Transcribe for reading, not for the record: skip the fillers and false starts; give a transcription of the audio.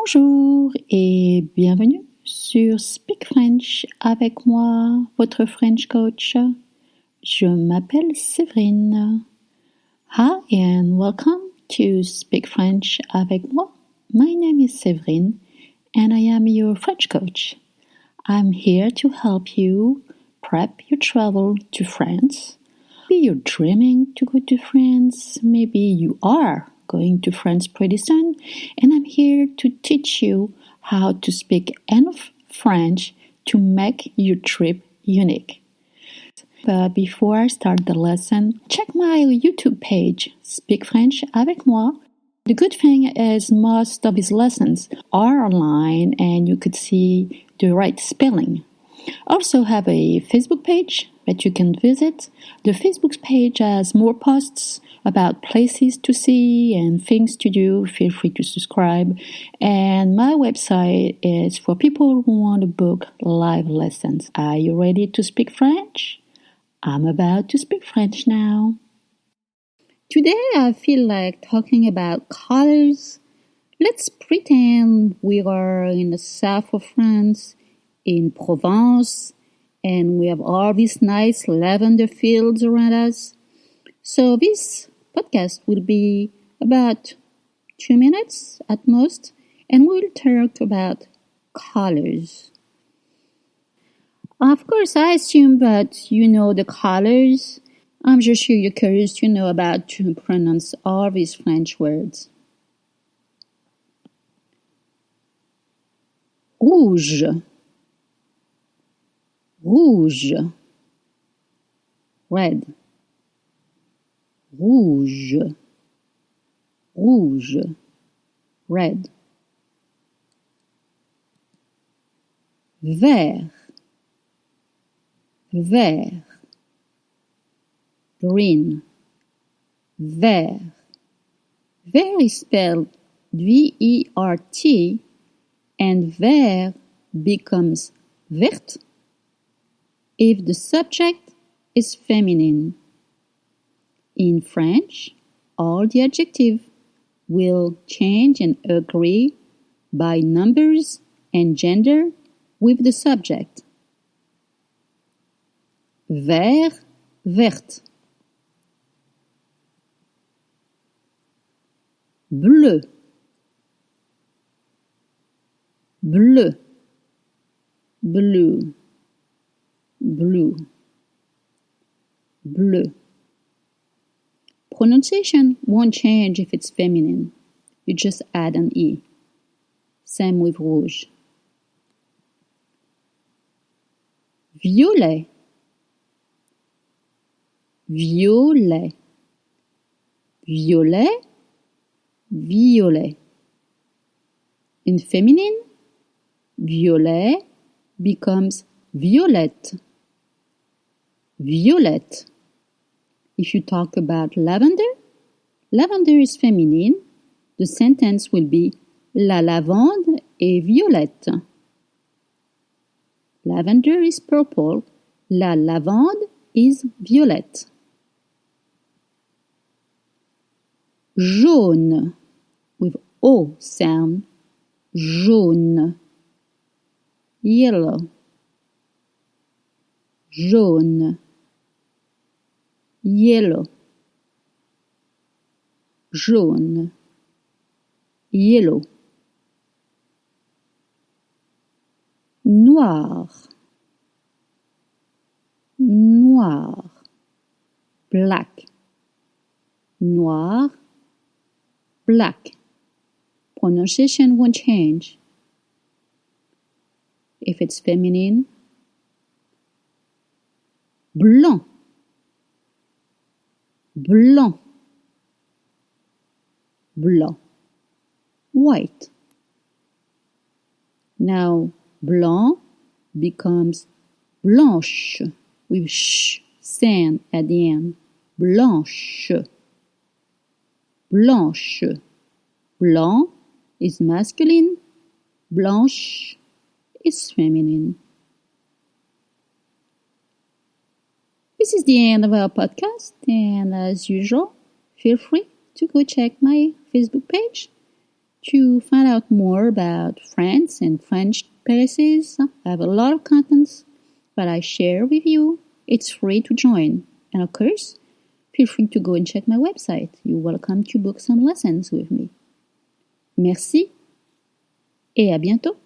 Bonjour et bienvenue sur Speak French avec moi, votre French coach. Je m'appelle Séverine. Hi and welcome to Speak French avec moi. My name is Séverine and I am your French coach. I'm here to help you prep your travel to France. Maybe you're dreaming to go to France. Maybe you are going to France pretty soon. And I'm here to teach you how to speak enough French to make your trip unique. But before I start the lesson, check my YouTube page, Speak French avec moi. The good thing is most of these lessons are online and you could see the right spelling. I also have a Facebook page that you can visit. The Facebook page has more posts about places to see and things to do. Feel free to subscribe. And my website is for people who want to book live lessons. Are you ready to speak French? I'm about to speak French now. Today I feel like talking about colors. Let's pretend we are in the south of France, in Provence, and we have all these nice lavender fields around us. So this podcast will be about 2 minutes at most, and we'll talk about colors. Of course, I assume that you know the colors. I'm just sure you're curious to know about to pronounce all these French words. Rouge, rouge, red, rouge, rouge, red, vert, vert, green, vert. Vert is spelled V-E-R-T, and vert becomes verte if the subject is feminine. In French, all the adjectives will change and agree by numbers and gender with the subject. Vert, verte. Bleu, bleu, blue, blue, bleu. Pronunciation won't change if it's feminine. You just add an E. Same with rouge. Violet, violet, violet, violet. In feminine, violet becomes violette. Violette. If you talk about lavender, lavender is feminine. The sentence will be La lavande est violette. Lavender is purple. La lavande is violette. Jaune, with O sound. Jaune. Yellow. Jaune. Yellow. Jaune. Yellow. Noir. Noir. Black. Noir. Black. Pronunciation won't change. If it's feminine, blanc, blanc, blanc, white. Now, blanc becomes blanche with sh sound at the end. Blanche, blanche. Blanc is masculine, blanche is feminine. This is the end of our podcast, and as usual, feel free to go check my Facebook page to find out more about France and French places, I have a lot of contents that I share with you. It's free to join. And of course, feel free to go and check my website. You're welcome to book some lessons with me. Merci et à bientôt.